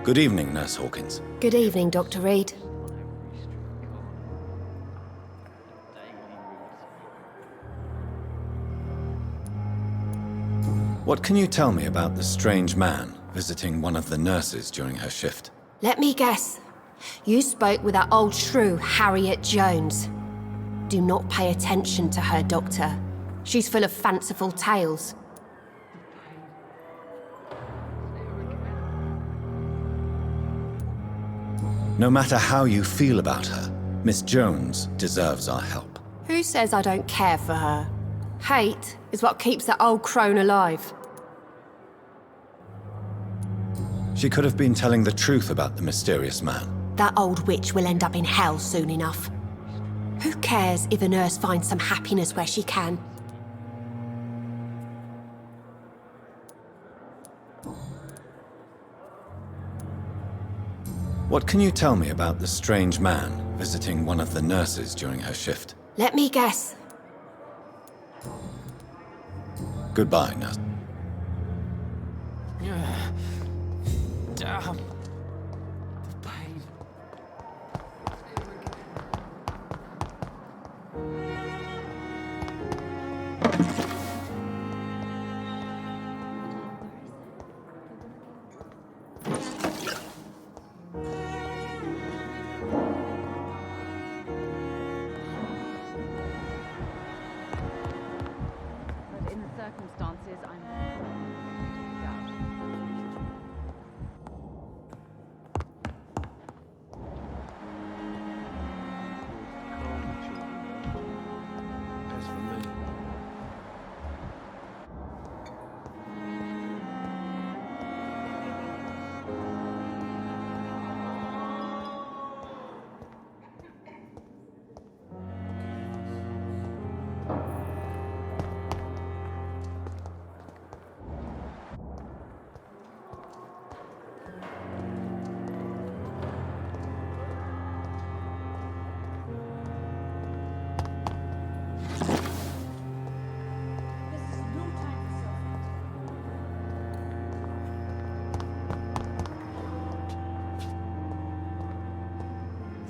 Good evening, Nurse Hawkins. Good evening, Dr. Reed. What can you tell me about the strange man visiting one of the nurses during her shift? Let me guess. You spoke with that old shrew, Harriet Jones. Do not pay attention to her, Doctor. She's full of fanciful tales. No matter how you feel about her, Miss Jones deserves our help. Who says I don't care for her? Hate is what keeps that old crone alive. She could have been telling the truth about the mysterious man. That old witch will end up in hell soon enough. Who cares if a nurse finds some happiness where she can? What can you tell me about the strange man visiting one of the nurses during her shift? Let me guess. Goodbye, nurse. Damn. The pain. But in the circumstances, I'm doubt. As for me,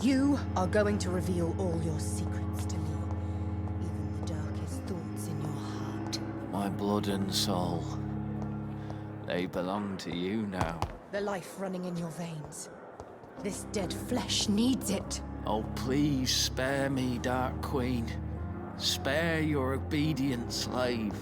You are going to reveal all your secrets to me, even the darkest thoughts in your heart. my blood and soul, they belong to you now. The life running in your veins. This dead flesh needs it. Oh, please spare me, Dark Queen. Spare your obedient slave.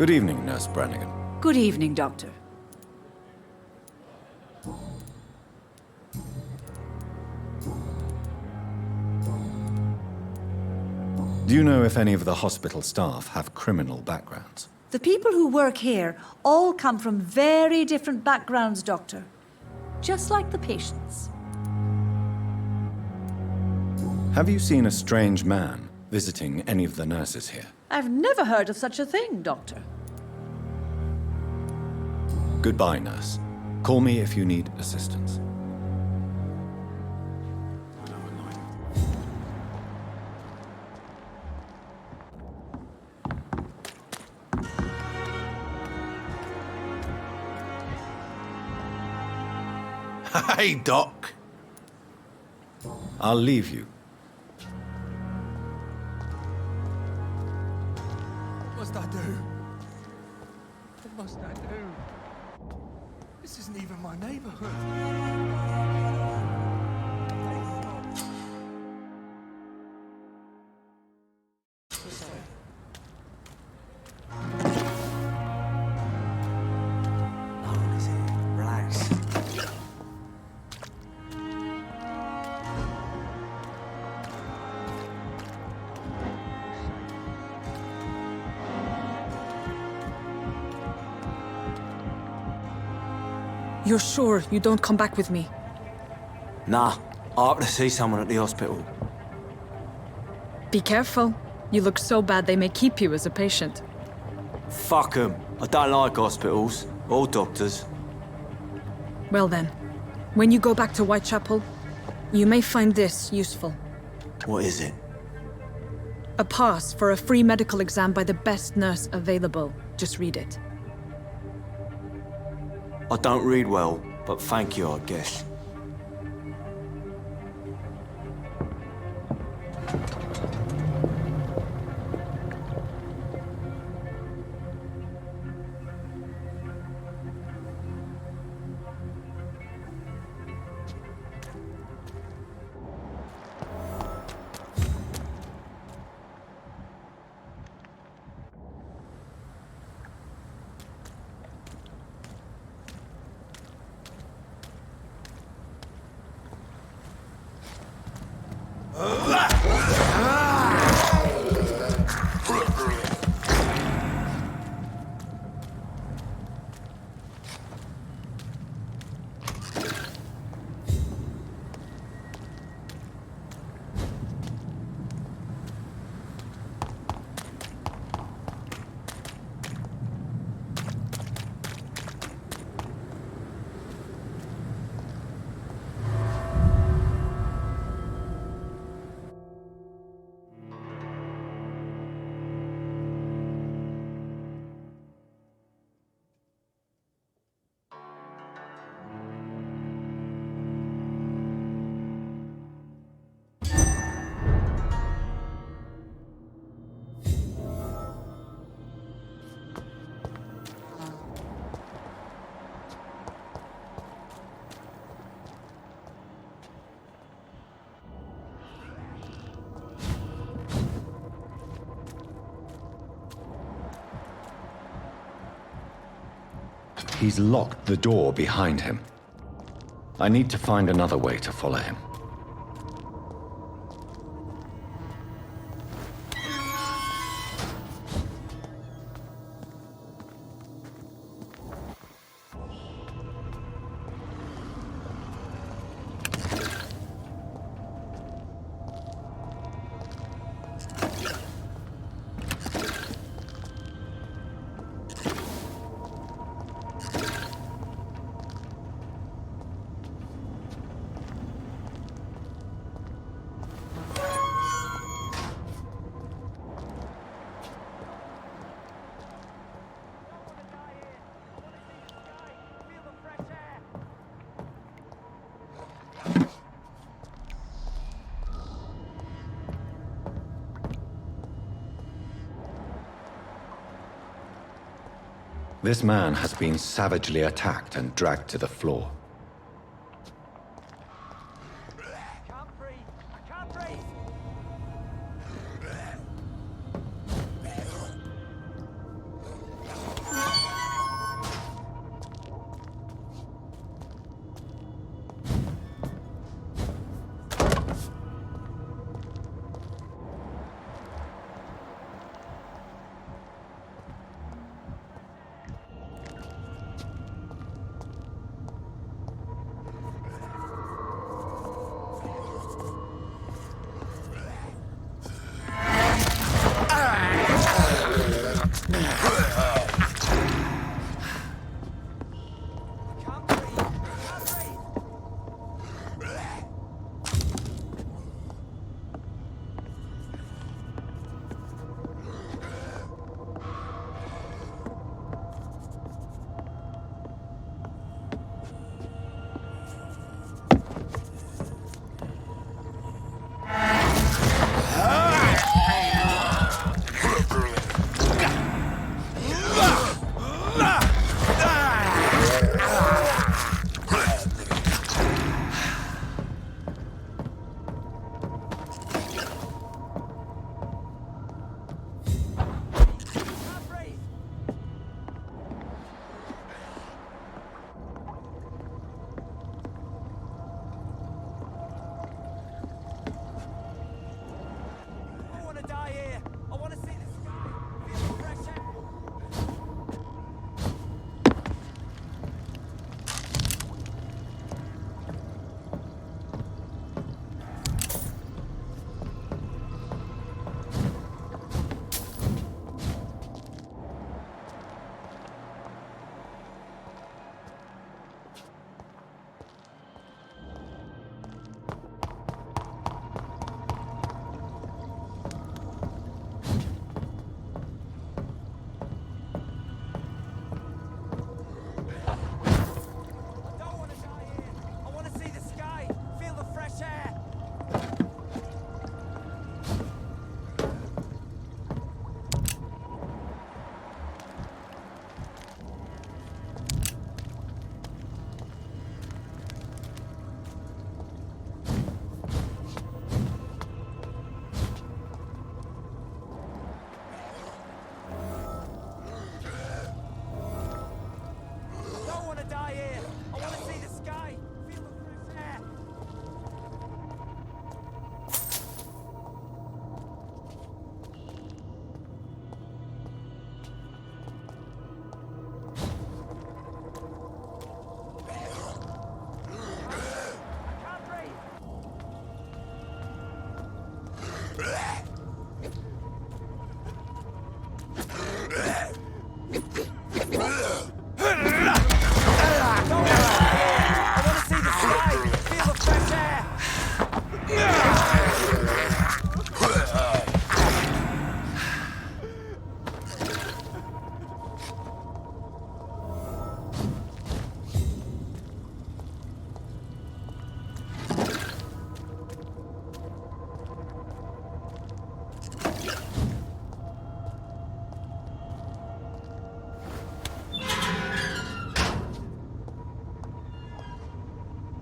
Good evening, Nurse Brannigan. Good evening, Doctor. Do you know if any of the hospital staff have criminal backgrounds? The people who work here all come from very different backgrounds, Doctor. Just like the patients. Have you seen a strange man visiting any of the nurses here? I've never heard of such a thing, Doctor. Goodbye, nurse. Call me if you need assistance. Hey, Doc. I'll leave you. What must I do? What must I do? This isn't even my neighborhood. Oh, is it? Relax. You're sure you don't come back with me? Nah, I have to see someone at the hospital. Be careful. You look so bad they may keep you as a patient. Fuck 'em. I don't like hospitals. Or doctors. Well then, when you go back to Whitechapel, you may find this useful. What is it? A pass for a free medical exam by the best nurse available. Just read it. I don't read well, but thank you, I guess. He's locked the door behind him. I need to find another way to follow him. This man has been savagely attacked and dragged to the floor.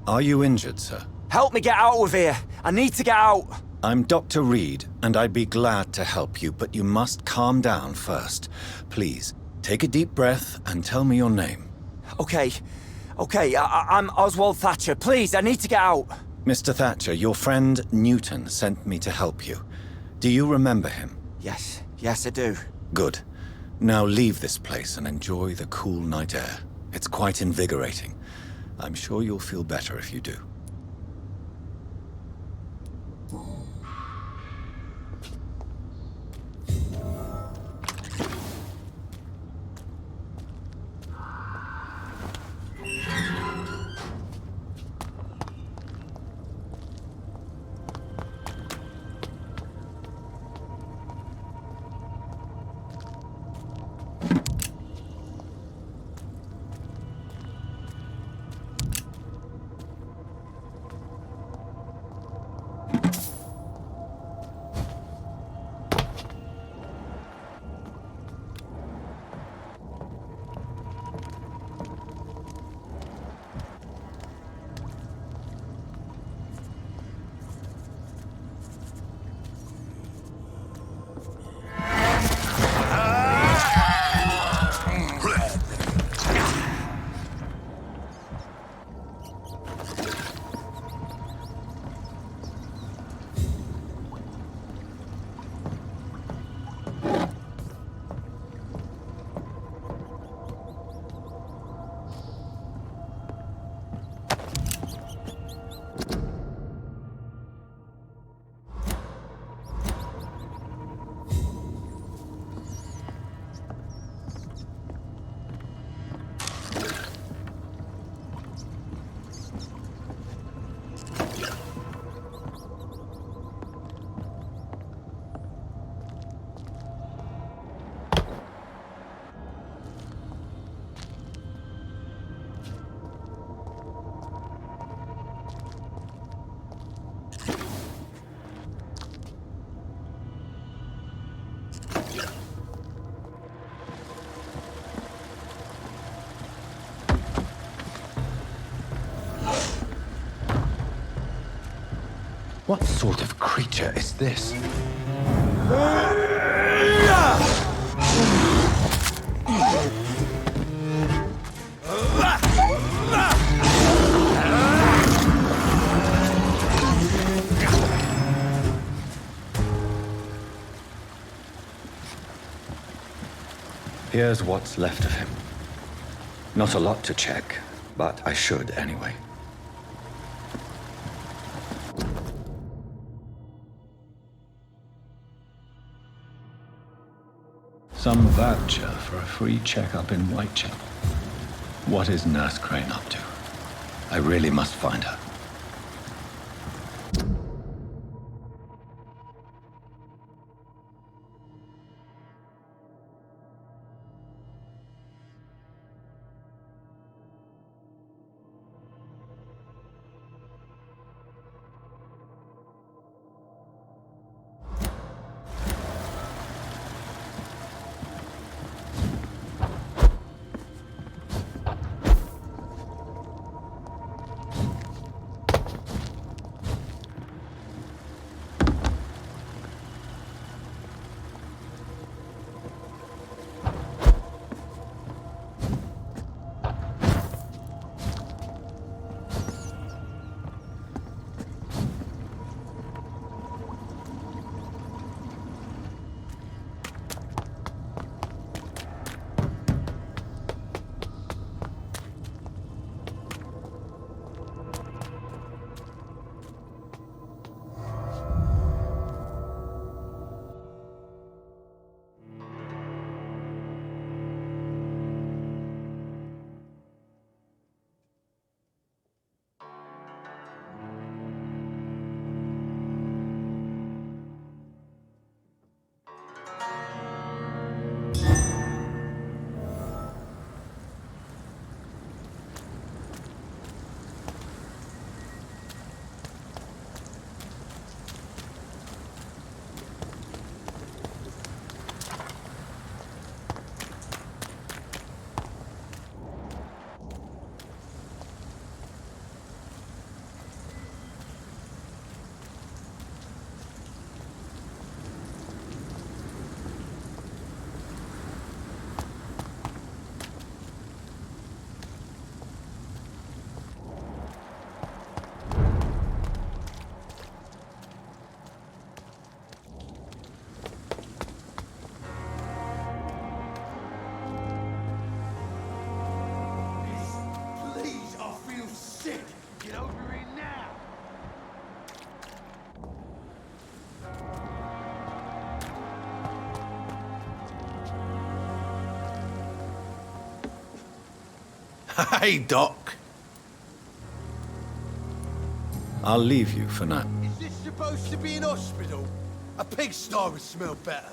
Are you injured, sir? Help me get out of here. I need to get out. I'm Dr. Reed, and I'd be glad to help you, but you must calm down first. Please, take a deep breath and tell me your name. Okay. I'm Oswald Thatcher. Please, I need to get out. Mr. Thatcher, your friend Newton sent me to help you. Do you remember him? Yes, I do. Good. Now leave this place and enjoy the cool night air. It's quite invigorating. I'm sure you'll feel better if you do. What sort of creature is this? Here's what's left of him. Not a lot to check, but I should anyway. Some voucher for a free checkup in Whitechapel. What is Nurse Crane up to? I really must find her. Hey, Doc. I'll leave you for now. Is this supposed to be an hospital? A pigsty would smell better.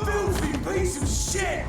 Filthy piece of shit!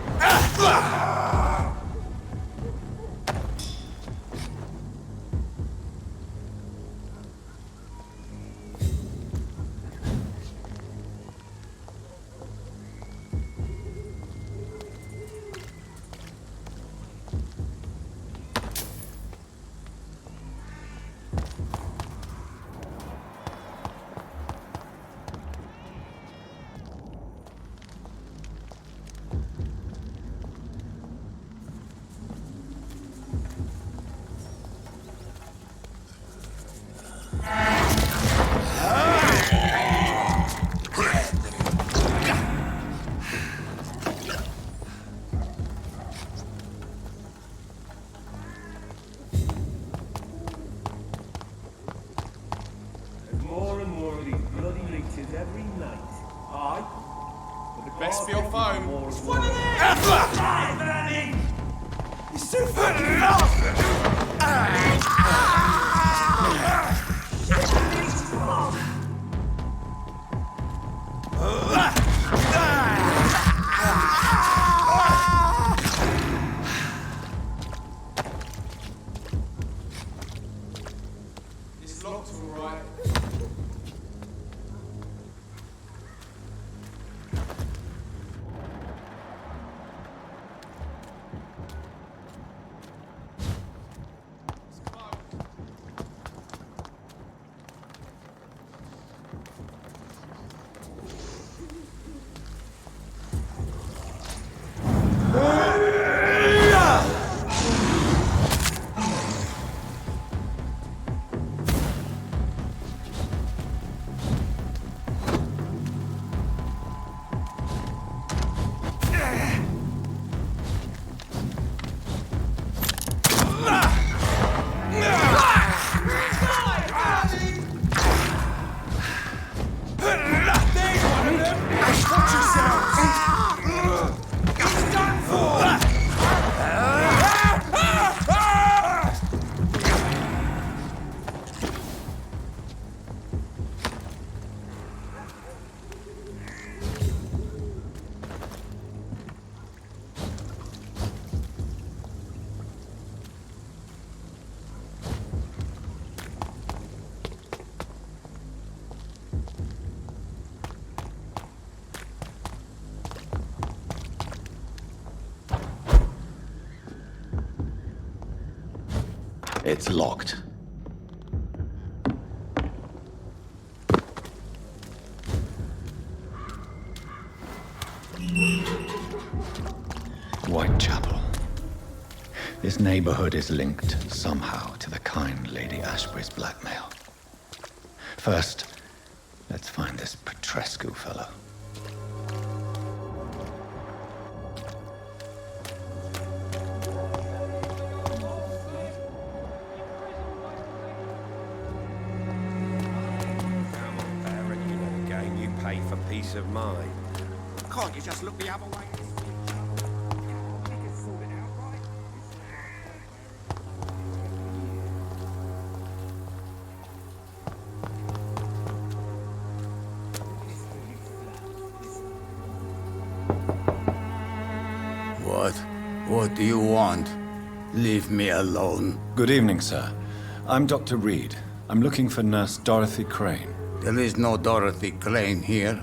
More and more of these bloody leeches every night. Aye? Best be your phone. It's one of them! He's too fucking fast! It's locked all right. It's locked. Whitechapel. This neighborhood is linked somehow to the kind Lady Ashbury's blackmail. First, let's find this Petrescu fellow. For peace of mind. Can't you just look the other way? What do you want? Leave me alone. Good evening, sir. I'm Dr. Reed. I'm looking for Nurse Dorothy Crane. There is no Dorothy Crane here.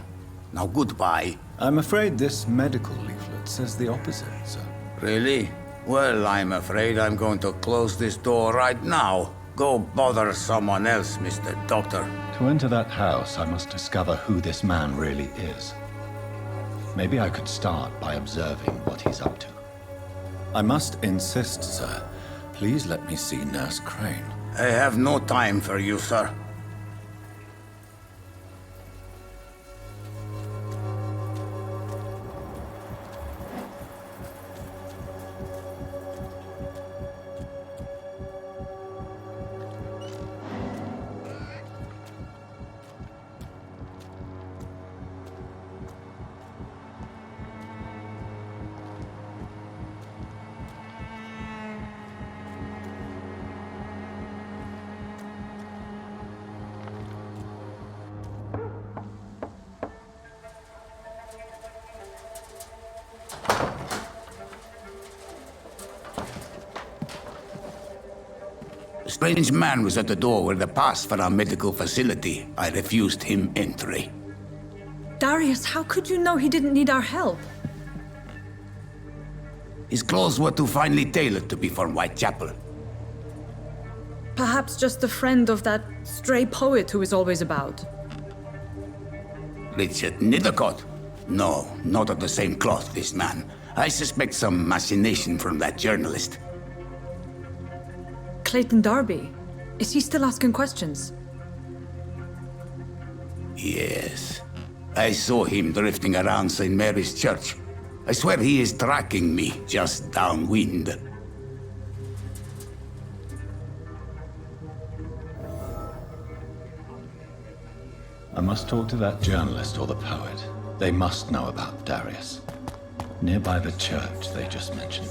Now goodbye. I'm afraid this medical leaflet says the opposite, sir. Really? Well, I'm afraid I'm going to close this door right now. Go bother someone else, Mr. Doctor. To enter that house, I must discover who this man really is. Maybe I could start by observing what he's up to. I must insist, sir. Please let me see Nurse Crane. I have no time for you, sir. A strange man was at the door with a pass for our medical facility. I refused him entry. Darius, how could you know he didn't need our help? His clothes were too finely tailored to be from Whitechapel. Perhaps just a friend of that stray poet who is always about. Richard Nithercott? No, not of the same cloth, this man. I suspect some machination from that journalist. Clayton Darby. Is he still asking questions? Yes. I saw him drifting around St. Mary's Church. I swear he is tracking me just downwind. I must talk to that journalist or the poet. They must know about Darius. Nearby the church they just mentioned.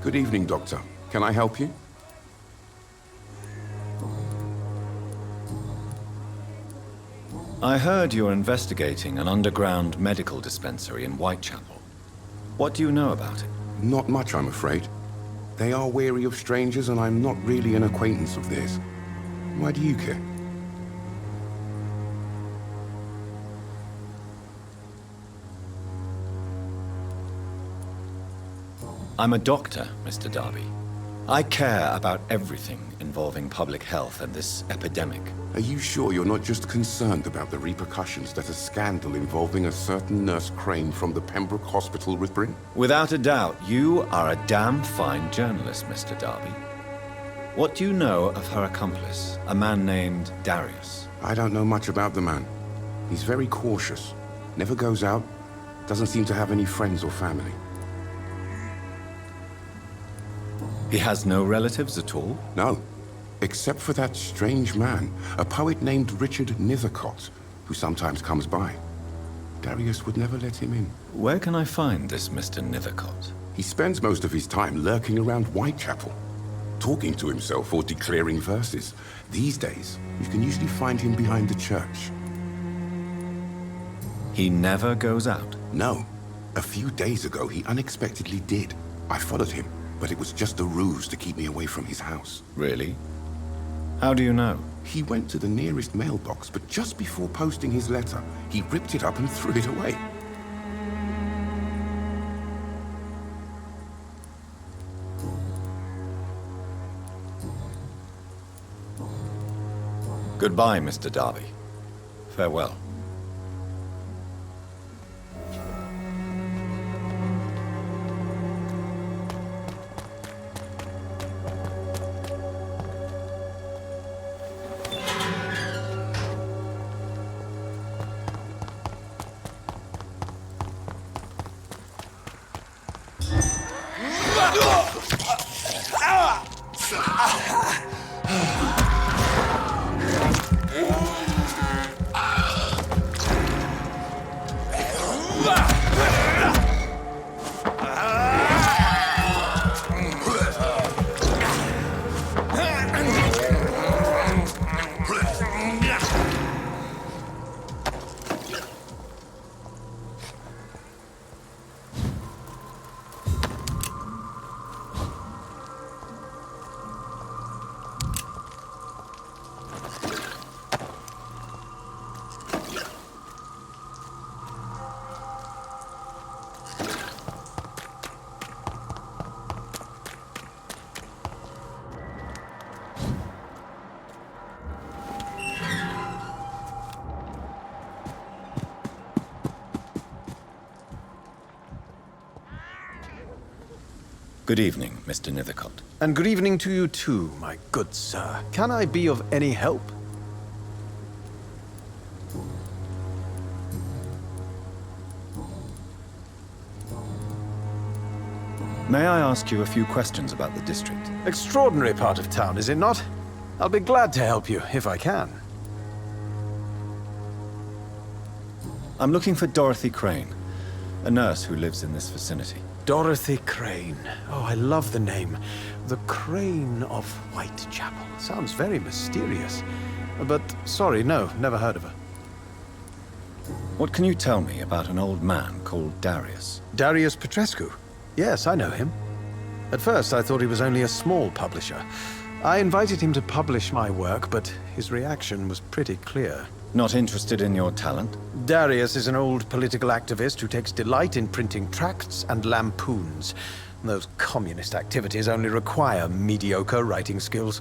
Good evening, Doctor. Can I help you? I heard you're investigating an underground medical dispensary in Whitechapel. What do you know about it? Not much, I'm afraid. They are wary of strangers, and I'm not really an acquaintance of theirs. Why do you care? I'm a doctor, Mr. Darby. I care about everything involving public health and this epidemic. Are you sure you're not just concerned about the repercussions that a scandal involving a certain Nurse Crane from the Pembroke Hospital would bring? Without a doubt, you are a damn fine journalist, Mr. Darby. What do you know of her accomplice, a man named Darius? I don't know much about the man. He's very cautious. Never goes out. Doesn't seem to have any friends or family. He has no relatives at all? No. Except for that strange man, a poet named Richard Nethercott, who sometimes comes by. Darius would never let him in. Where can I find this Mr. Nethercott? He spends most of his time lurking around Whitechapel, talking to himself or declaring verses. These days, you can usually find him behind the church. He never goes out? No. A few days ago, he unexpectedly did. I followed him, but it was just a ruse to keep me away from his house. Really? How do you know? He went to the nearest mailbox, but just before posting his letter, he ripped it up and threw it away. Goodbye, Mr. Darby. Farewell. Good evening, Mr. Nethercott. And good evening to you too, my good sir. Can I be of any help? May I ask you a few questions about the district? Extraordinary part of town, is it not? I'll be glad to help you, if I can. I'm looking for Dorothy Crane, a nurse who lives in this vicinity. Dorothy Crane. Oh, I love the name. The Crane of Whitechapel. Sounds very mysterious. But, sorry, no, never heard of her. What can you tell me about an old man called Darius? Darius Petrescu? Yes, I know him. At first, I thought he was only a small publisher. I invited him to publish my work, but his reaction was pretty clear. Not interested in your talent? Darius is an old political activist who takes delight in printing tracts and lampoons. Those communist activities only require mediocre writing skills.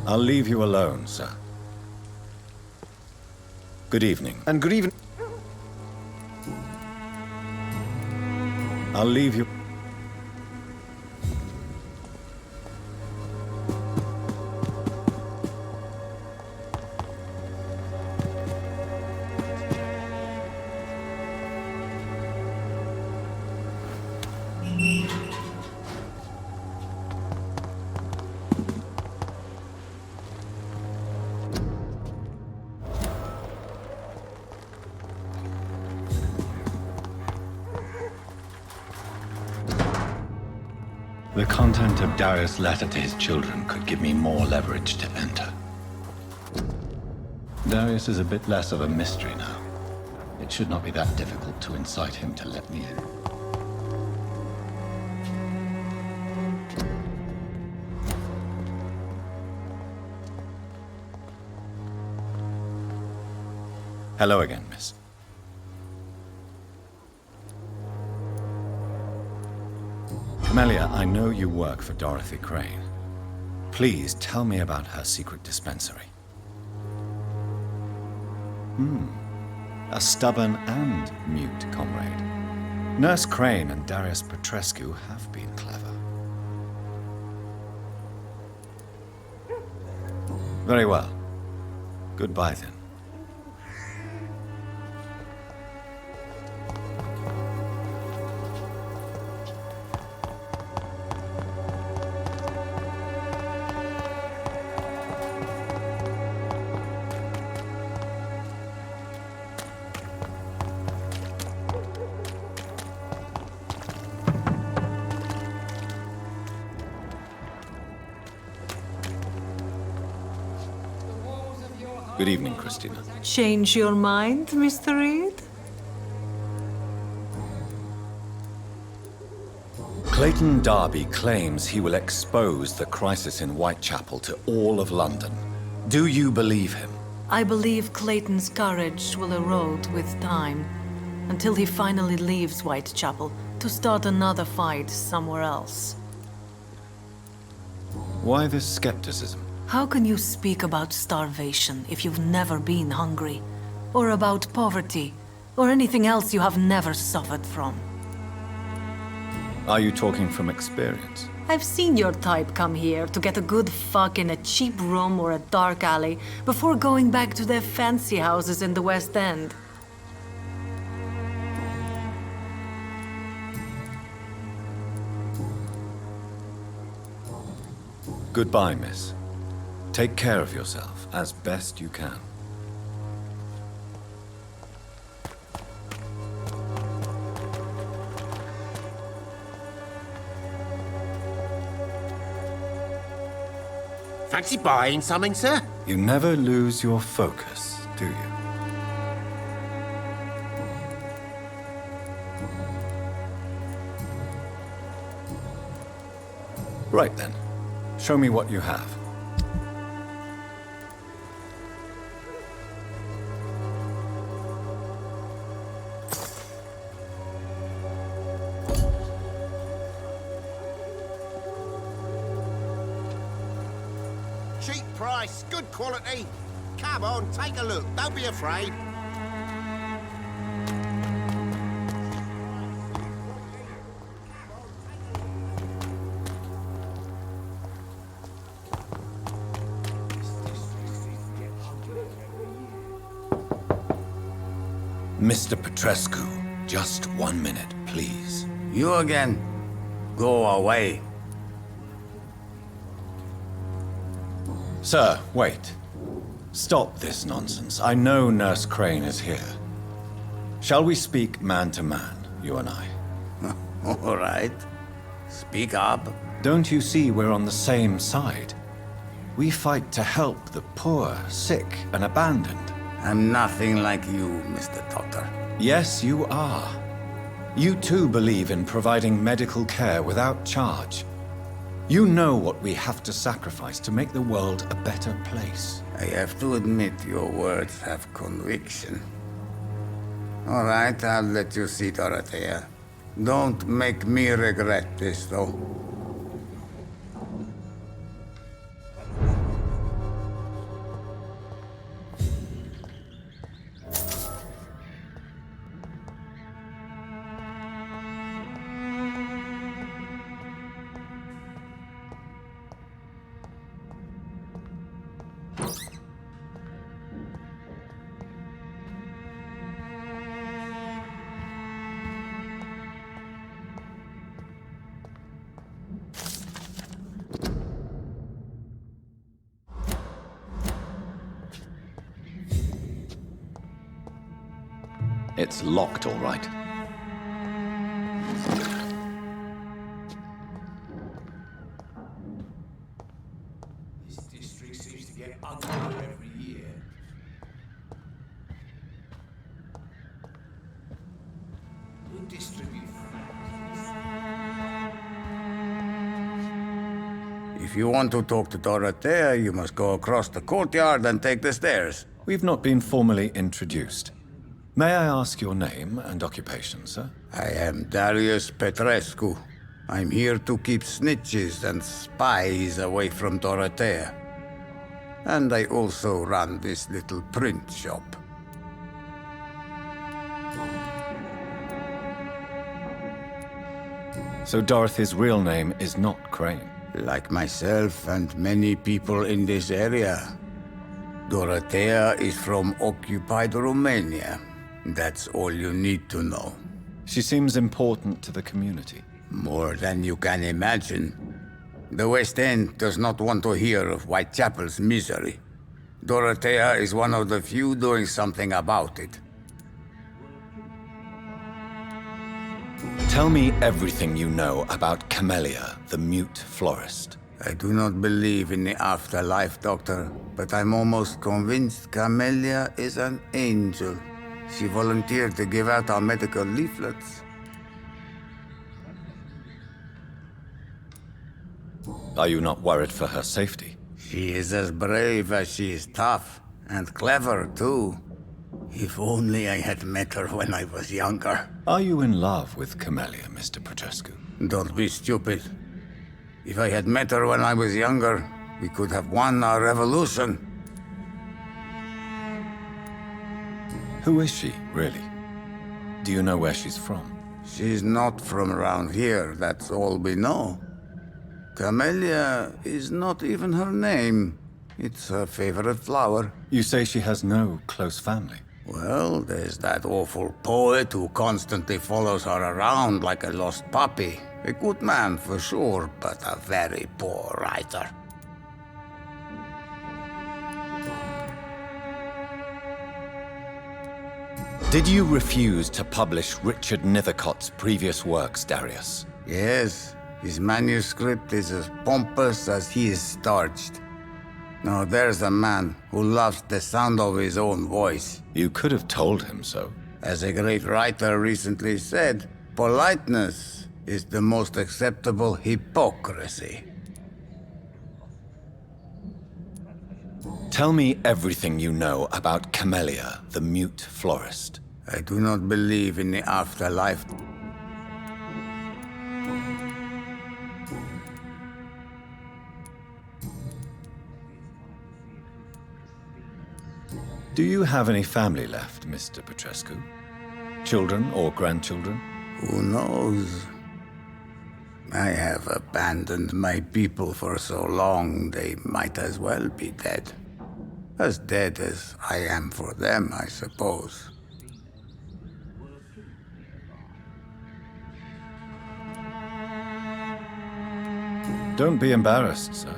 I'll leave you alone, sir. Good evening. And good evening. I'll leave you... The content of Darius' letter to his children could give me more leverage to enter. Darius is a bit less of a mystery now. It should not be that difficult to incite him to let me in. Hello again, miss. Camellia, I know you work for Dorothy Crane. Please tell me about her secret dispensary. A stubborn and mute comrade. Nurse Crane and Darius Petrescu have been clever. Very well. Goodbye then. Good evening, Christina. Change your mind, Mr. Reed? Clayton Darby claims he will expose the crisis in Whitechapel to all of London. Do you believe him? I believe Clayton's courage will erode with time, until he finally leaves Whitechapel to start another fight somewhere else. Why this skepticism? How can you speak about starvation if you've never been hungry? Or about poverty? Or anything else you have never suffered from? Are you talking from experience? I've seen your type come here to get a good fuck in a cheap room or a dark alley before going back to their fancy houses in the West End. Goodbye, miss. Take care of yourself as best you can. Fancy buying something, sir? You never lose your focus, do you? Right then. Show me what you have. Cheap price, good quality. Come on, take a look. Don't be afraid. Mr. Petrescu, just 1 minute, please. You again? Go away. Sir, wait. Stop this nonsense. I know Nurse Crane is here. Shall we speak man to man, you and I? All right. Speak up. Don't you see we're on the same side? We fight to help the poor, sick, and abandoned. I'm nothing like you, Mr. Doctor. Yes, you are. You too believe in providing medical care without charge. You know what we have to sacrifice to make the world a better place. I have to admit your words have conviction. All right, I'll let you see Dorothea. Don't make me regret this, though. It's locked, all right. This district seems to get uglier every year. Who distribute If you want to talk to Dorothea, you must go across the courtyard and take the stairs. We've not been formally introduced. May I ask your name and occupation, sir? I am Darius Petrescu. I'm here to keep snitches and spies away from Dorothea. And I also run this little print shop. So Dorothy's real name is not Crane? Like myself and many people in this area. Dorothea is from occupied Romania. That's all you need to know. She seems important to the community. More than you can imagine. The West End does not want to hear of Whitechapel's misery. Dorothea is one of the few doing something about it. Tell me everything you know about Camellia, the mute florist. I do not believe in the afterlife, Doctor, but I'm almost convinced Camellia is an angel. She volunteered to give out our medical leaflets. Are you not worried for her safety? She is as brave as she is tough, and clever, too. If only I had met her when I was younger. Are you in love with Camellia, Mr. Petrescu? Don't be stupid. If I had met her when I was younger, we could have won our revolution. Who is she, really? Do you know where she's from? She's not from around here, that's all we know. Camellia is not even her name. It's her favorite flower. You say she has no close family? Well, there's that awful poet who constantly follows her around like a lost puppy. A good man for sure, but a very poor writer. Did you refuse to publish Richard Nethercott's previous works, Darius? Yes, his manuscript is as pompous as he is starched. Now there's a man who loves the sound of his own voice. You could have told him so. As a great writer recently said, politeness is the most acceptable hypocrisy. Tell me everything you know about Camellia, the mute florist. I do not believe in the afterlife. Do you have any family left, Mr. Petrescu? Children or grandchildren? Who knows? I have abandoned my people for so long, they might as well be dead. As dead as I am for them, I suppose. Don't be embarrassed, sir.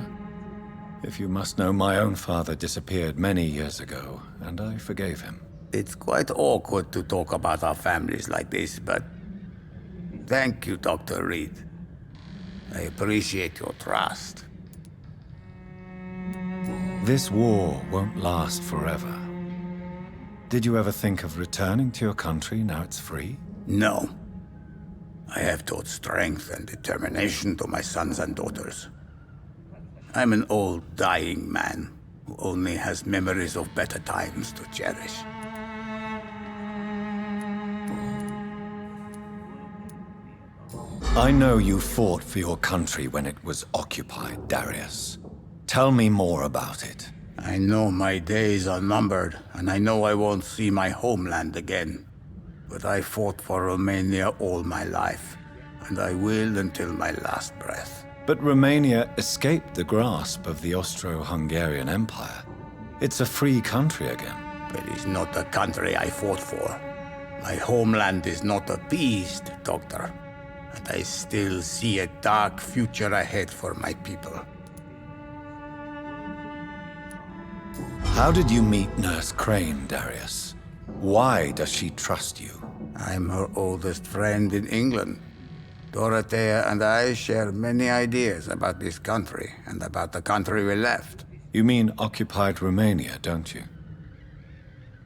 If you must know, my own father disappeared many years ago, and I forgave him. It's quite awkward to talk about our families like this, but thank you, Dr. Reed. I appreciate your trust. This war won't last forever. Did you ever think of returning to your country now it's free? No. I have taught strength and determination to my sons and daughters. I'm an old, dying man who only has memories of better times to cherish. I know you fought for your country when it was occupied, Darius. Tell me more about it. I know my days are numbered, and I know I won't see my homeland again. But I fought for Romania all my life, and I will until my last breath. But Romania escaped the grasp of the Austro-Hungarian Empire. It's a free country again. But it's not the country I fought for. My homeland is not appeased, Doctor. And I still see a dark future ahead for my people. How did you meet Nurse Crane, Darius? Why does she trust you? I'm her oldest friend in England. Dorothea and I share many ideas about this country and about the country we left. You mean occupied Romania, don't you?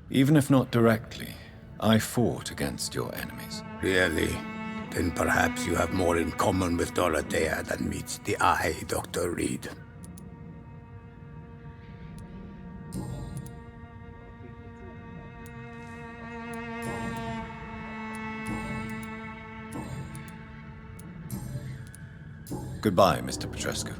Even if not directly, I fought against your enemies. Really? Then perhaps you have more in common with Dorothea than meets the eye, Dr. Reed. Goodbye, Mr. Petrescu.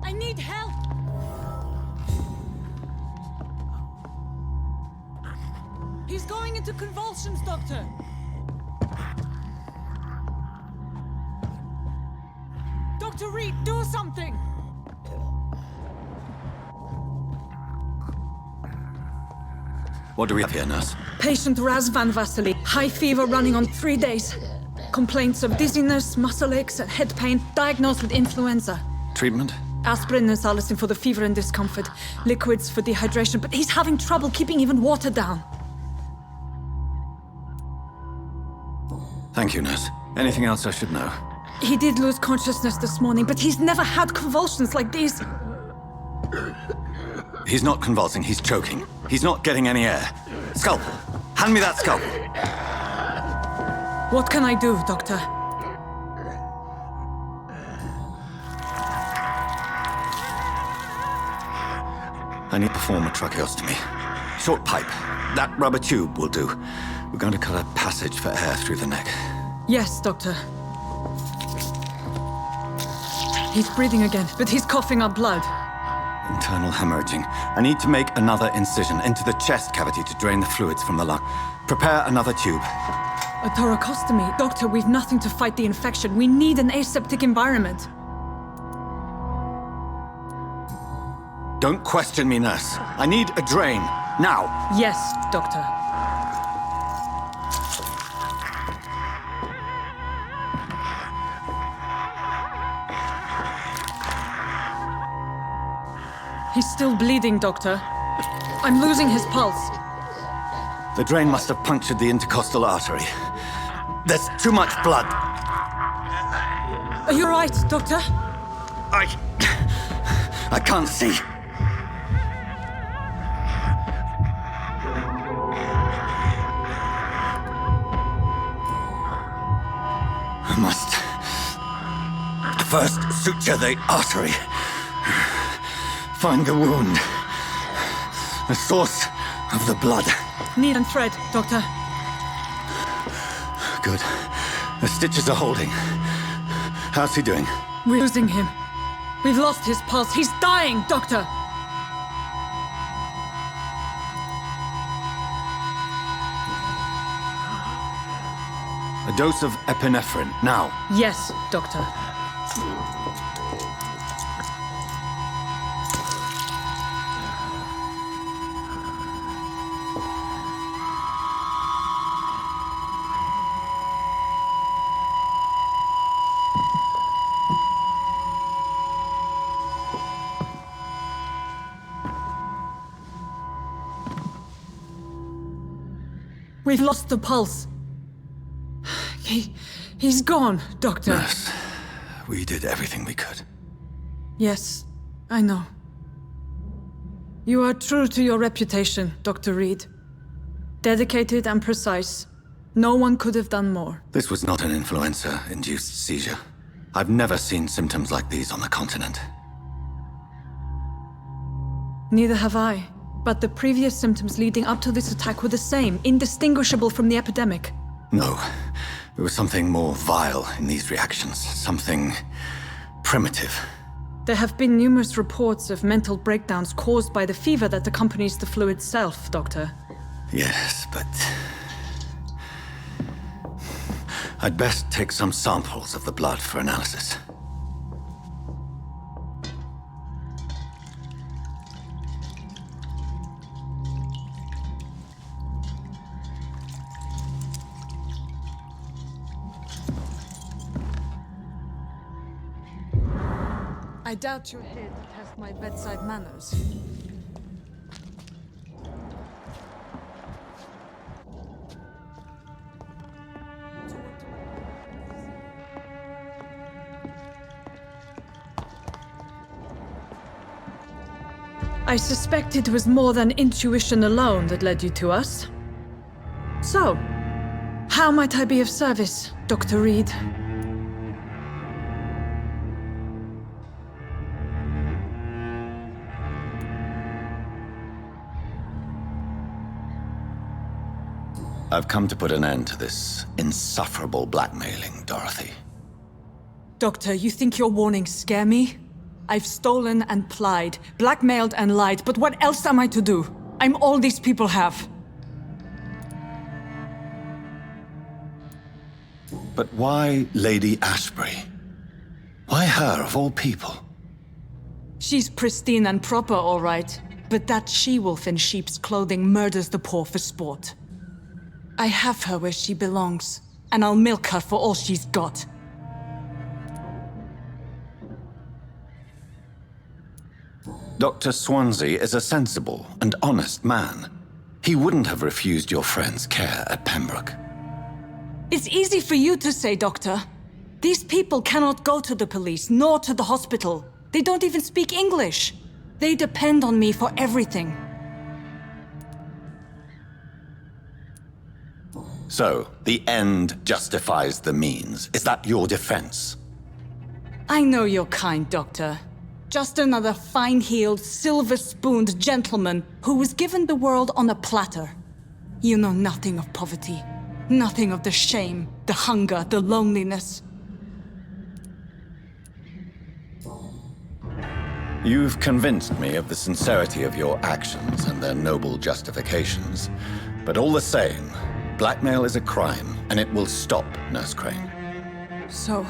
I need help! He's going into convulsions, Doctor! Dr. Reed, do something! What do we have here, nurse? Patient Raz Van Vasily. High fever running on 3 days. Complaints of dizziness, muscle aches, and head pain. Diagnosed with influenza. Treatment? Aspirin and salicin for the fever and discomfort. Liquids for dehydration, but he's having trouble keeping even water down. Thank you, nurse. Anything else I should know? He did lose consciousness this morning, but he's never had convulsions like these. He's not convulsing, he's choking. He's not getting any air. Scalpel! Hand me that scalpel! What can I do, Doctor? I need to perform a tracheostomy. Short pipe. That rubber tube will do. We're going to cut a passage for air through the neck. Yes, Doctor. He's breathing again, but he's coughing up blood. Internal hemorrhaging. I need to make another incision into the chest cavity to drain the fluids from the lung. Prepare another tube. A thoracostomy. Doctor, we've nothing to fight the infection. We need an aseptic environment. Don't question me, nurse. I need a drain. Now. Yes, Doctor. He's still bleeding, Doctor. I'm losing his pulse. The drain must have punctured the intercostal artery. There's too much blood. Are you all right, Doctor? I can't see. I must first suture the artery. Find the wound. The source of the blood. Needle and thread, Doctor. Good. The stitches are holding. How's he doing? We're losing him. We've lost his pulse. He's dying, Doctor! A dose of epinephrine, now. Yes, Doctor. We've lost the pulse. He's gone, Doctor. Nurse, we did everything we could. Yes, I know. You are true to your reputation, Dr. Reed. Dedicated and precise. No one could have done more. This was not an influenza-induced seizure. I've never seen symptoms like these on the continent. Neither have I. But the previous symptoms leading up to this attack were the same, indistinguishable from the epidemic. No. There was something more vile in these reactions. Something primitive. There have been numerous reports of mental breakdowns caused by the fever that accompanies the flu itself, Doctor. Yes, but... I'd best take some samples of the blood for analysis. I doubt you're here to test my bedside manners. I suspect it was more than intuition alone that led you to us. So, how might I be of service, Dr. Reed? I've come to put an end to this insufferable blackmailing, Dorothy. Doctor, you think your warnings scare me? I've stolen and plied, blackmailed and lied, but what else am I to do? I'm all these people have. But why Lady Ashbury? Why her, of all people? She's pristine and proper, all right. But that she-wolf in sheep's clothing murders the poor for sport. I have her where she belongs, and I'll milk her for all she's got. Dr. Swansea is a sensible and honest man. He wouldn't have refused your friend's care at Pembroke. It's easy for you to say, Doctor. These people cannot go to the police, nor to the hospital. They don't even speak English. They depend on me for everything. So, the end justifies the means. Is that your defense? I know you're kind, Doctor. Just another fine-heeled, silver-spooned gentleman who was given the world on a platter. You know nothing of poverty. Nothing of the shame, the hunger, the loneliness. You've convinced me of the sincerity of your actions and their noble justifications. But all the same, blackmail is a crime, and it will stop, Nurse Crane. So,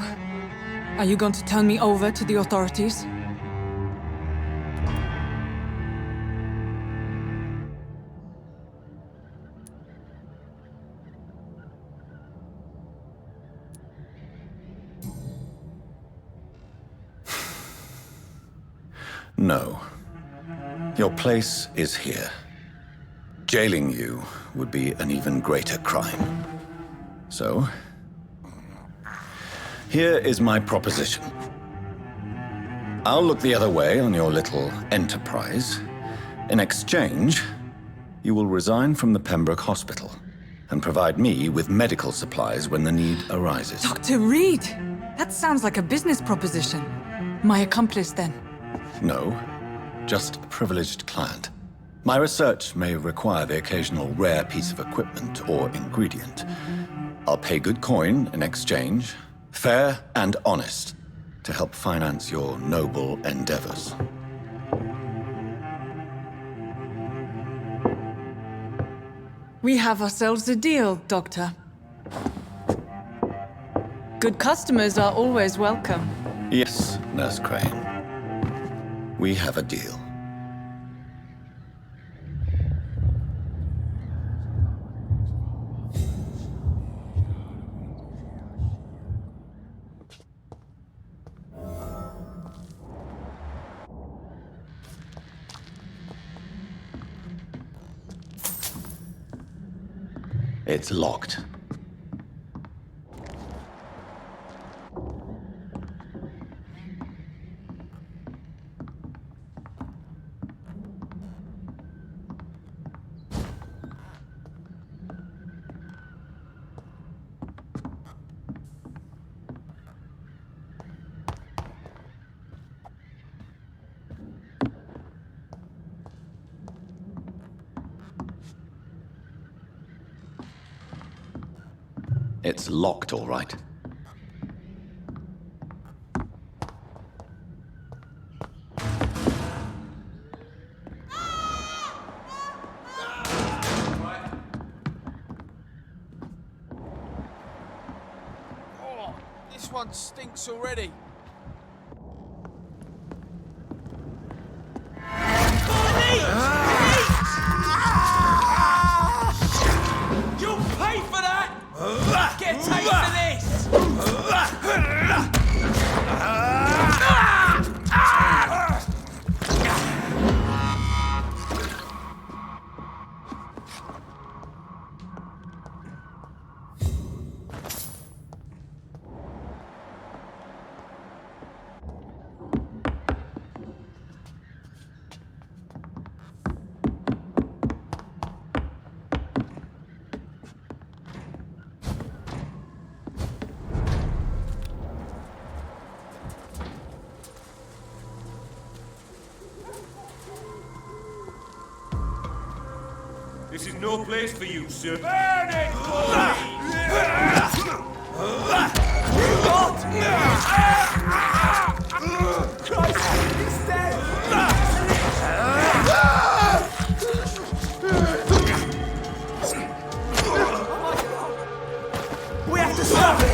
are you going to turn me over to the authorities? No. Your place is here. Jailing you would be an even greater crime. So, here is my proposition. I'll look the other way on your little enterprise. In exchange, you will resign from the Pembroke Hospital and provide me with medical supplies when the need arises. Dr. Reed! That sounds like a business proposition. My accomplice, then? No, just a privileged client. My research may require the occasional rare piece of equipment or ingredient. I'll pay good coin in exchange, fair and honest, to help finance your noble endeavors. We have ourselves a deal, Doctor. Good customers are always welcome. Yes, Nurse Crane. We have a deal. It's locked. It's locked, all right. Oh, this one stinks already. You'll pay for that! Get taken for this! This is no place for you, sir. Burn it, Christ, he's dead! We have to stop it!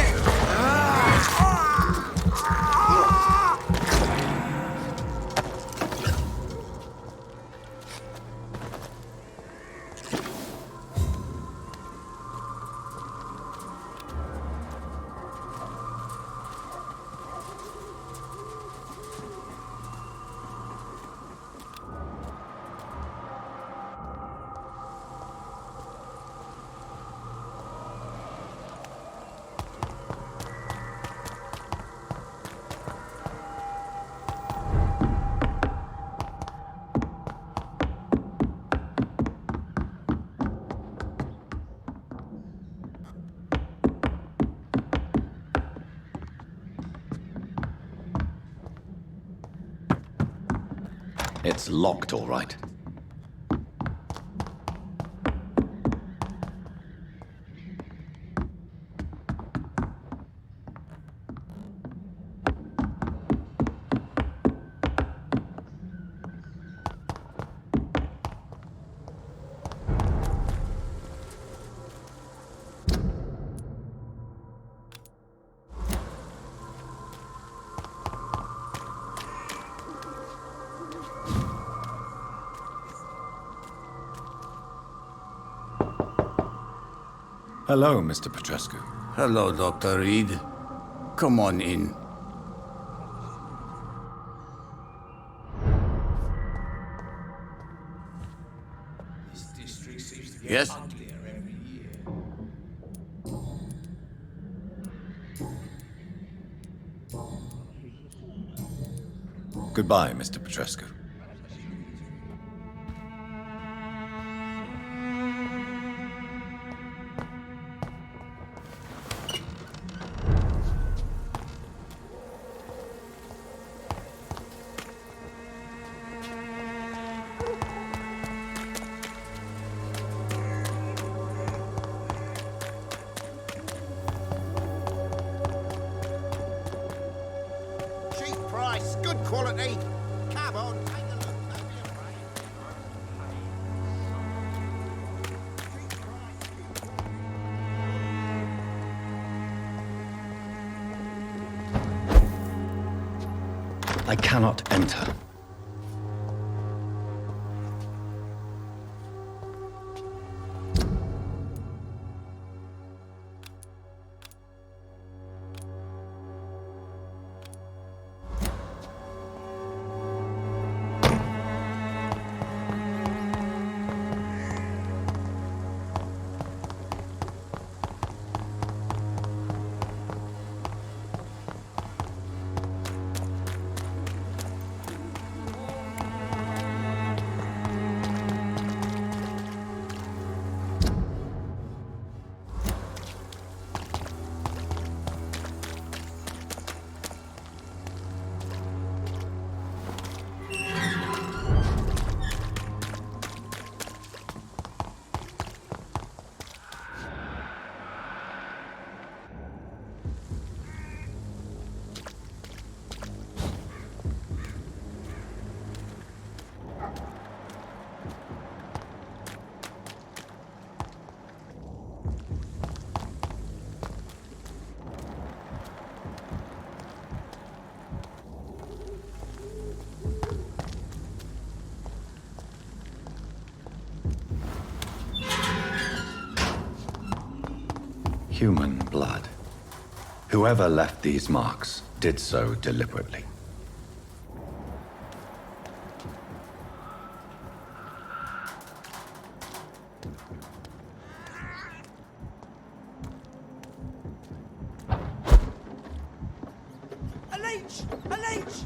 It's locked, all right. Hello, Mr. Petrescu. Hello, Dr. Reed. Come on in. Yes? Goodbye, Mr. Petrescu. Cheap price, good quality. Come on, take a look. Don't be afraid. I cannot enter. Human blood. Whoever left these marks did so deliberately. A leech! A leech!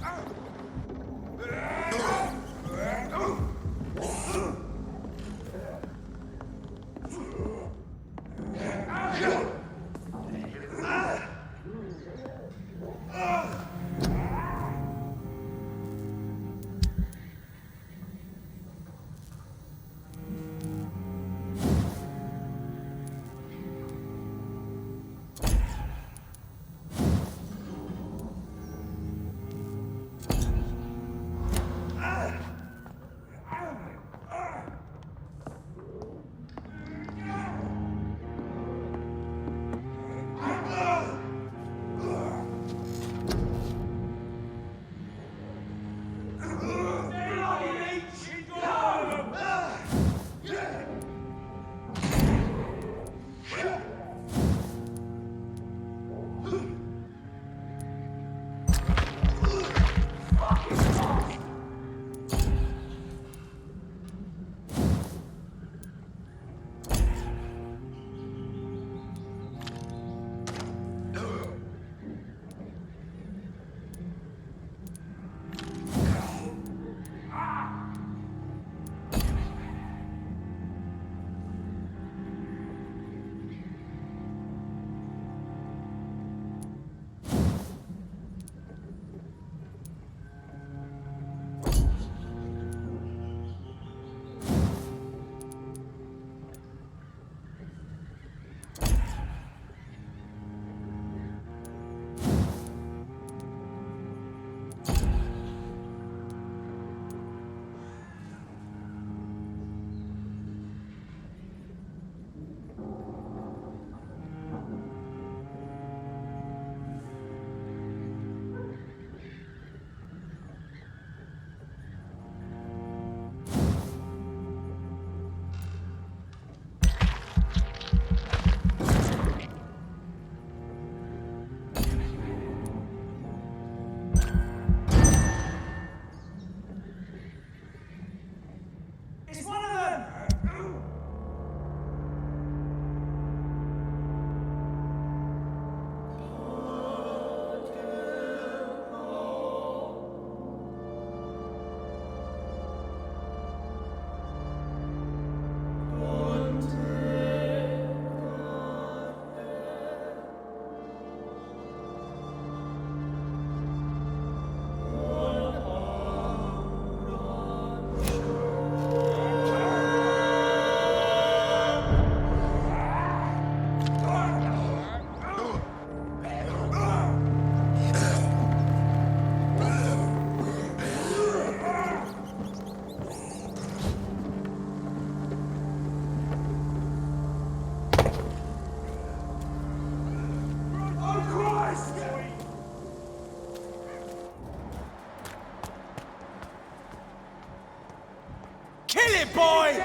Kill it, boy!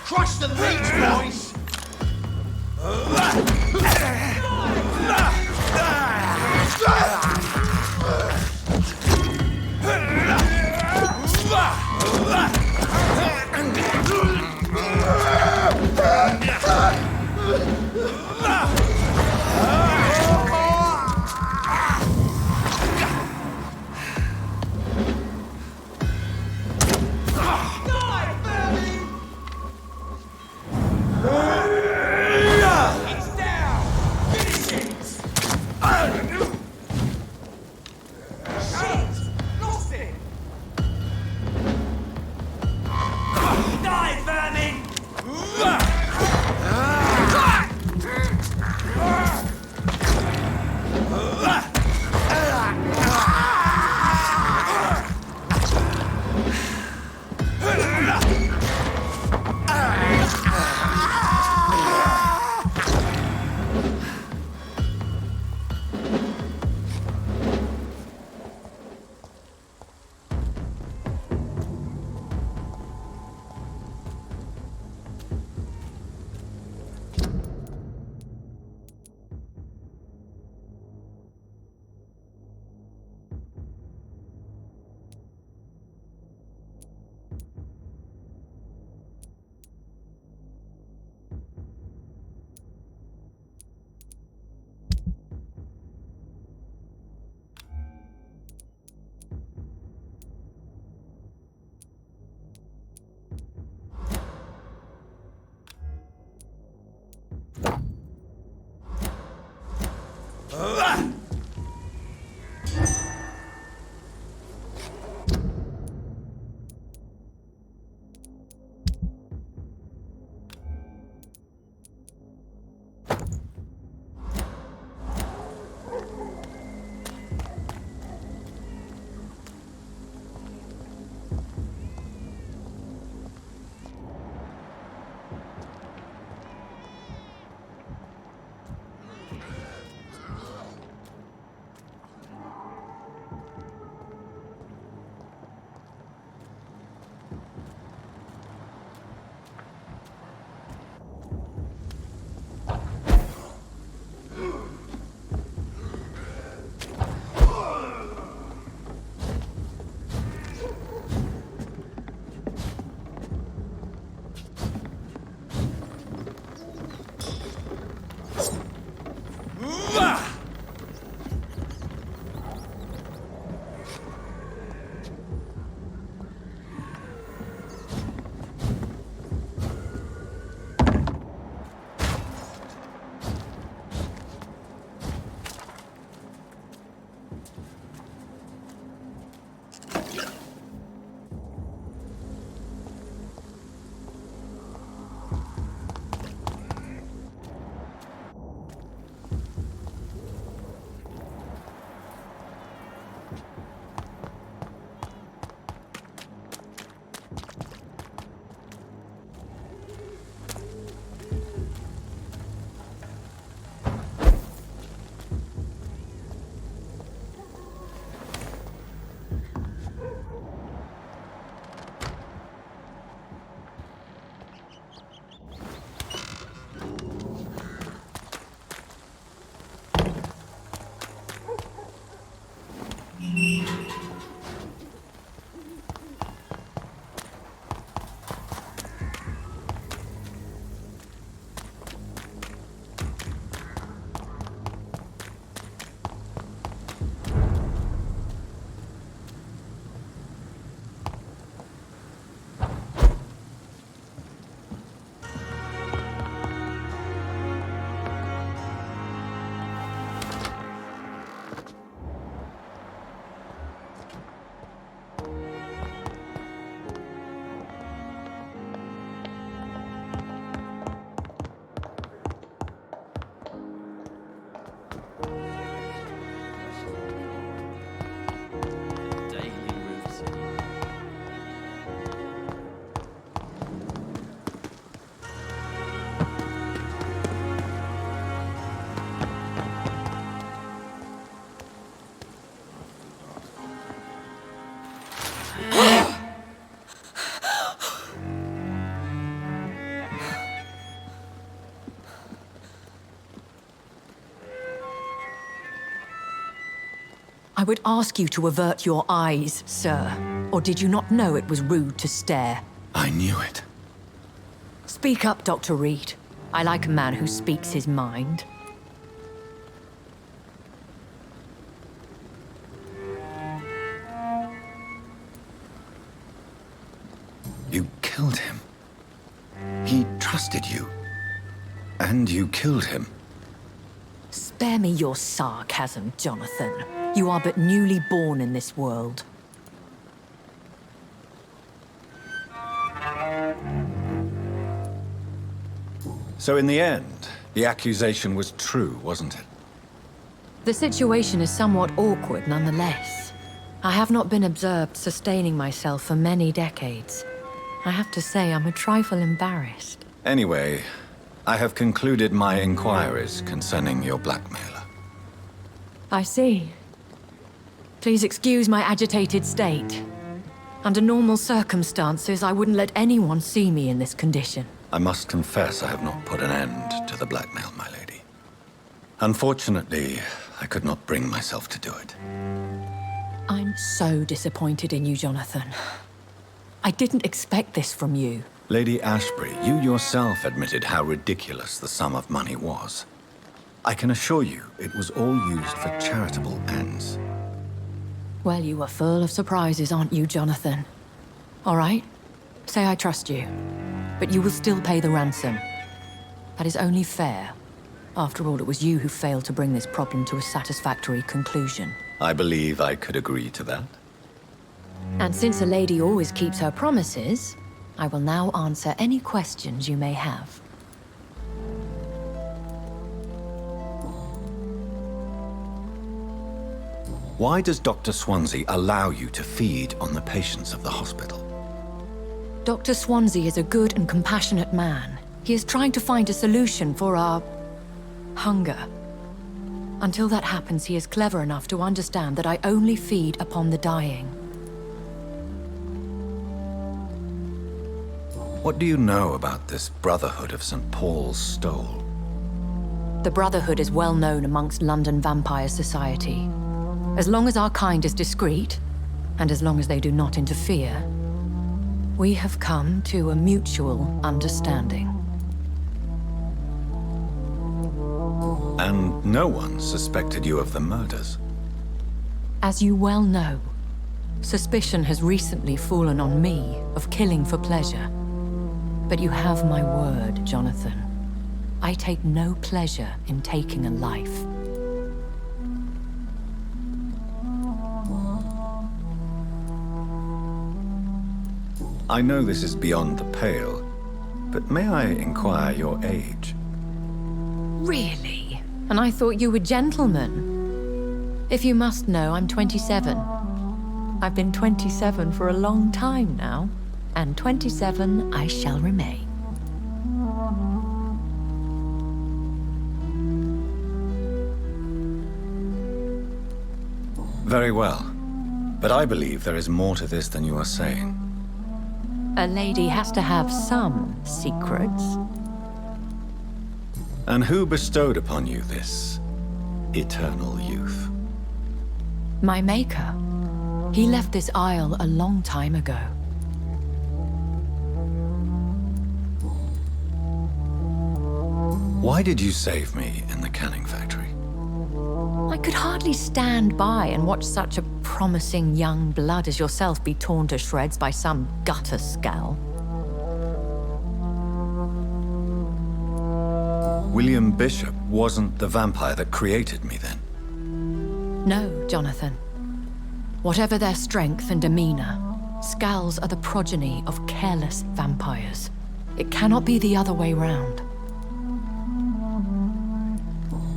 Crush the leech, boys! I would ask you to avert your eyes, sir. Or did you not know it was rude to stare? I knew it. Speak up, Dr. Reed. I like a man who speaks his mind. You killed him. He trusted you. And you killed him. Spare me your sarcasm, Jonathan. You are but newly born in this world. So in the end, the accusation was true, wasn't it? The situation is somewhat awkward nonetheless. I have not been observed sustaining myself for many decades. I have to say I'm a trifle embarrassed. Anyway, I have concluded my inquiries concerning your blackmailer. I see. Please excuse my agitated state. Under normal circumstances, I wouldn't let anyone see me in this condition. I must confess I have not put an end to the blackmail, my lady. Unfortunately, I could not bring myself to do it. I'm so disappointed in you, Jonathan. I didn't expect this from you. Lady Ashbury, you yourself admitted how ridiculous the sum of money was. I can assure you it was all used for charitable ends. Well, you are full of surprises, aren't you, Jonathan? All right, say I trust you, but you will still pay the ransom. That is only fair. After all, it was you who failed to bring this problem to a satisfactory conclusion. I believe I could agree to that. And since a lady always keeps her promises, I will now answer any questions you may have. Why does Dr. Swansea allow you to feed on the patients of the hospital? Dr. Swansea is a good and compassionate man. He is trying to find a solution for our hunger. Until that happens, he is clever enough to understand that I only feed upon the dying. What do you know about this Brotherhood of St. Paul's Stole? The Brotherhood is well known amongst London Vampire Society. As long as our kind is discreet, and as long as they do not interfere, we have come to a mutual understanding. And no one suspected you of the murders? As you well know, suspicion has recently fallen on me of killing for pleasure. But you have my word, Jonathan. I take no pleasure in taking a life. I know this is beyond the pale, but may I inquire your age? Really? And I thought you were gentlemen. If you must know, I'm 27. I've been 27 for a long time now, and 27 I shall remain. Very well, but I believe there is more to this than you are saying. A lady has to have some secrets. And who bestowed upon you this eternal youth? My maker. He left this isle a long time ago. Why did you save me in the canning factory? I could hardly stand by and watch such a promising young blood as yourself be torn to shreds by some gutter scowl. William Bishop wasn't the vampire that created me then? No, Jonathan. Whatever their strength and demeanor, Scowls are the progeny of careless vampires. It cannot be the other way round.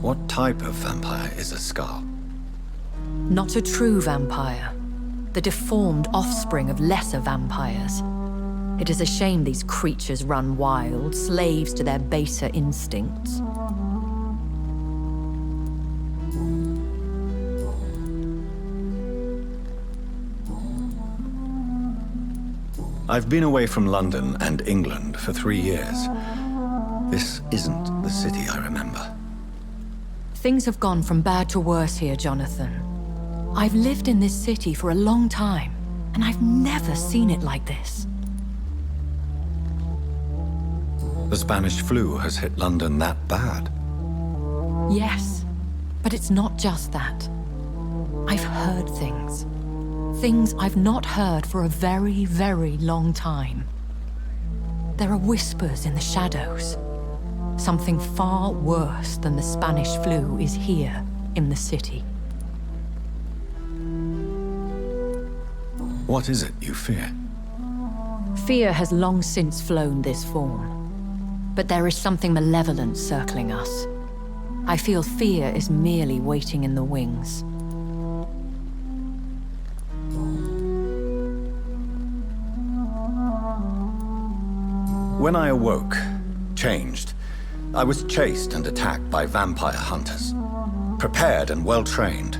What type of vampire is a Skull? Not a true vampire. The deformed offspring of lesser vampires. It is a shame these creatures run wild, slaves to their baser instincts. I've been away from London and England for 3 years. This isn't the city I remember. Things have gone from bad to worse here, Jonathan. I've lived in this city for a long time, and I've never seen it like this. The Spanish flu has hit London that bad. Yes, but it's not just that. I've heard things. Things I've not heard for a very, very long time. There are whispers in the shadows. Something far worse than the Spanish flu is here in the city. What is it you fear? Fear has long since flown this form. But there is something malevolent circling us. I feel fear is merely waiting in the wings. When I awoke, changed, I was chased and attacked by vampire hunters. Prepared and well-trained.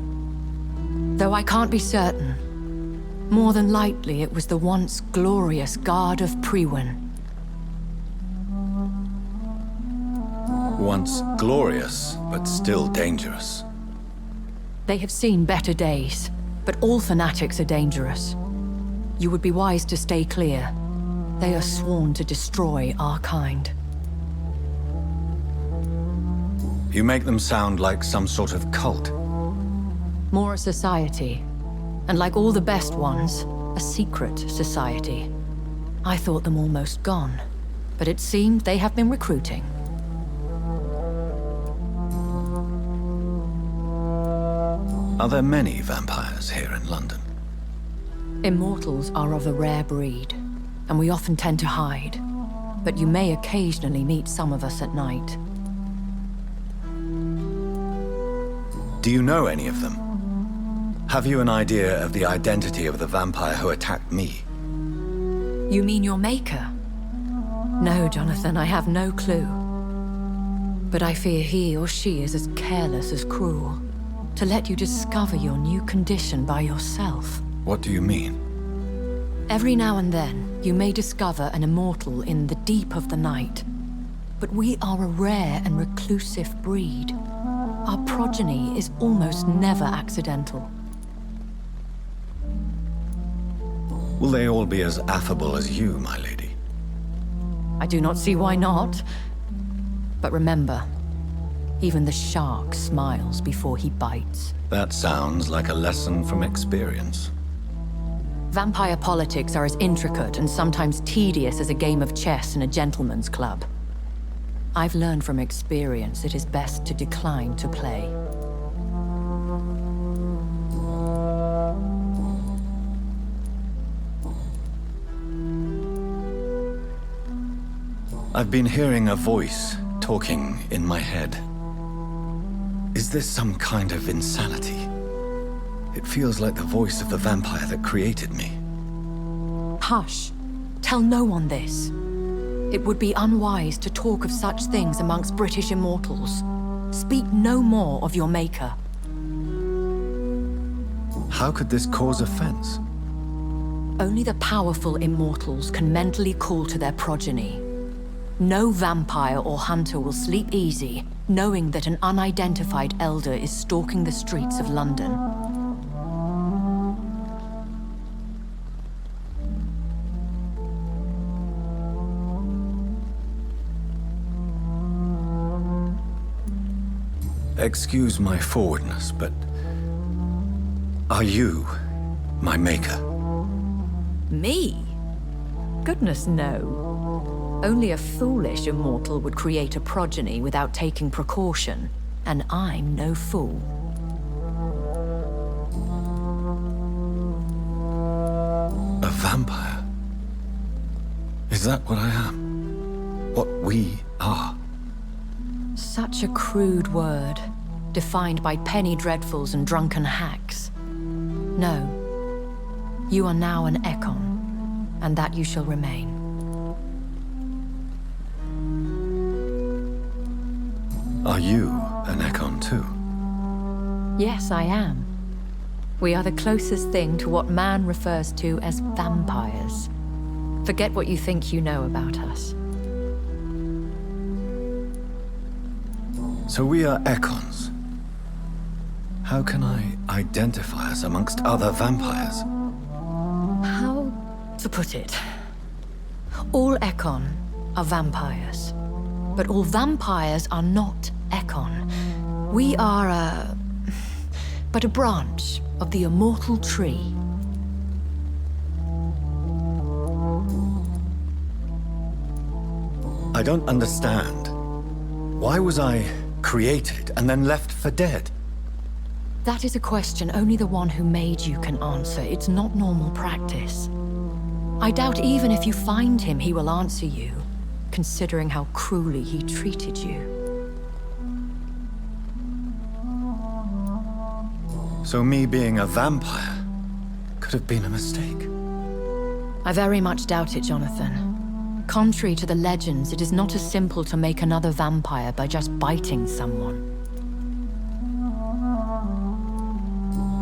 Though I can't be certain, more than likely it was the once glorious Guard of Priwen. Once glorious, but still dangerous. They have seen better days, but all fanatics are dangerous. You would be wise to stay clear. They are sworn to destroy our kind. You make them sound like some sort of cult. More a society. And like all the best ones, a secret society. I thought them almost gone, but it seemed they have been recruiting. Are there many vampires here in London? Immortals are of a rare breed, and we often tend to hide. But you may occasionally meet some of us at night. Do you know any of them? Have you an idea of the identity of the vampire who attacked me? You mean your maker? No, Jonathan, I have no clue. But I fear he or she is as careless as cruel. To let you discover your new condition by yourself. What do you mean? Every now and then, you may discover an immortal in the deep of the night. But we are a rare and reclusive breed. Our progeny is almost never accidental. Will they all be as affable as you, my lady? I do not see why not. But remember, even the shark smiles before he bites. That sounds like a lesson from experience. Vampire politics are as intricate and sometimes tedious as a game of chess in a gentleman's club. I've learned from experience it is best to decline to play. I've been hearing a voice talking in my head. Is this some kind of insanity? It feels like the voice of the vampire that created me. Hush. Tell no one this. It would be unwise to talk of such things amongst British immortals. Speak no more of your maker. How could this cause offense? Only the powerful immortals can mentally call to their progeny. No vampire or hunter will sleep easy, knowing that an unidentified elder is stalking the streets of London. Excuse my forwardness, but are you my maker? Me? Goodness, no. Only a foolish immortal would create a progeny without taking precaution, and I'm no fool. A vampire? Is that what I am? What we are? Such a crude word, defined by penny dreadfuls and drunken hacks. No. You are now an Ekon, and that you shall remain. Are you an Ekon too? Yes, I am. We are the closest thing to what man refers to as vampires. Forget what you think you know about us. So we are Ekons. How can I identify us amongst other vampires? How to put it? All Ekon are vampires. But all vampires are not Ekon. We are but a branch of the immortal tree. I don't understand. Why was I created and then left for dead? That is a question only the one who made you can answer. It's not normal practice. I doubt even if you find him, he will answer you, considering how cruelly he treated you. So me being a vampire could have been a mistake. I very much doubt it, Jonathan. Contrary to the legends, it is not as simple to make another vampire by just biting someone.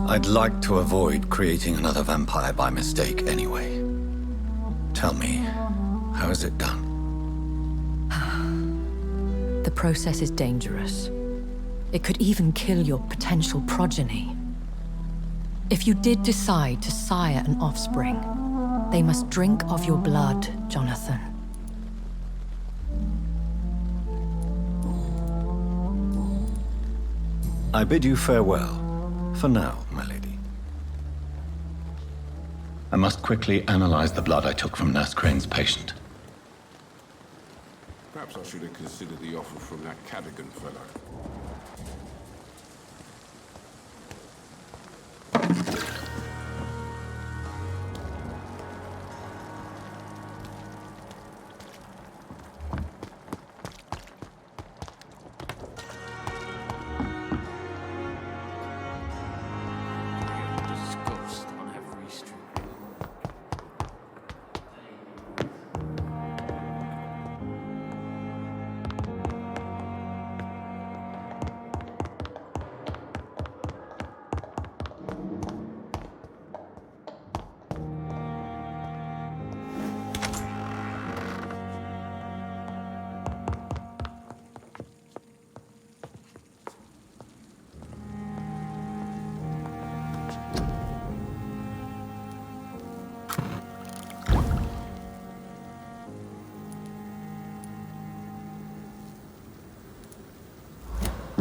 I'd like to avoid creating another vampire by mistake anyway. Tell me, how is it done? The process is dangerous. It could even kill your potential progeny. If you did decide to sire an offspring, they must drink of your blood, Jonathan. I bid you farewell, for now, my lady. I must quickly analyze the blood I took from Nurse Crane's patient. Perhaps I should have considered the offer from that Cadogan fellow.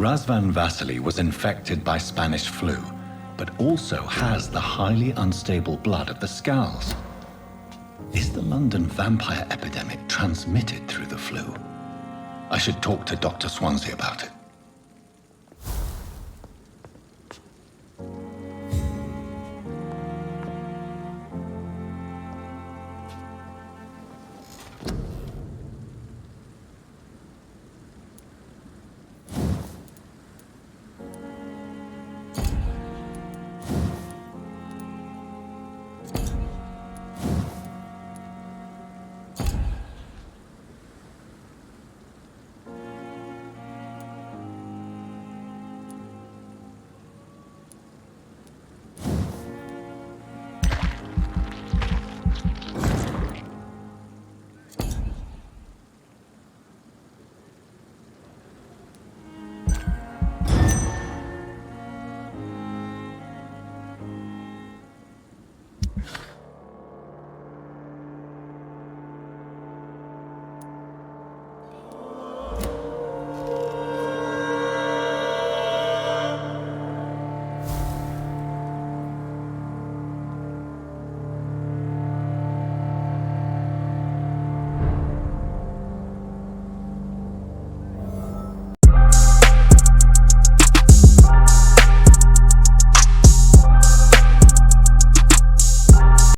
Razvan Vasily was infected by Spanish flu, but also has the highly unstable blood of the Skulls. Is the London vampire epidemic transmitted through the flu? I should talk to Dr. Swansea about it.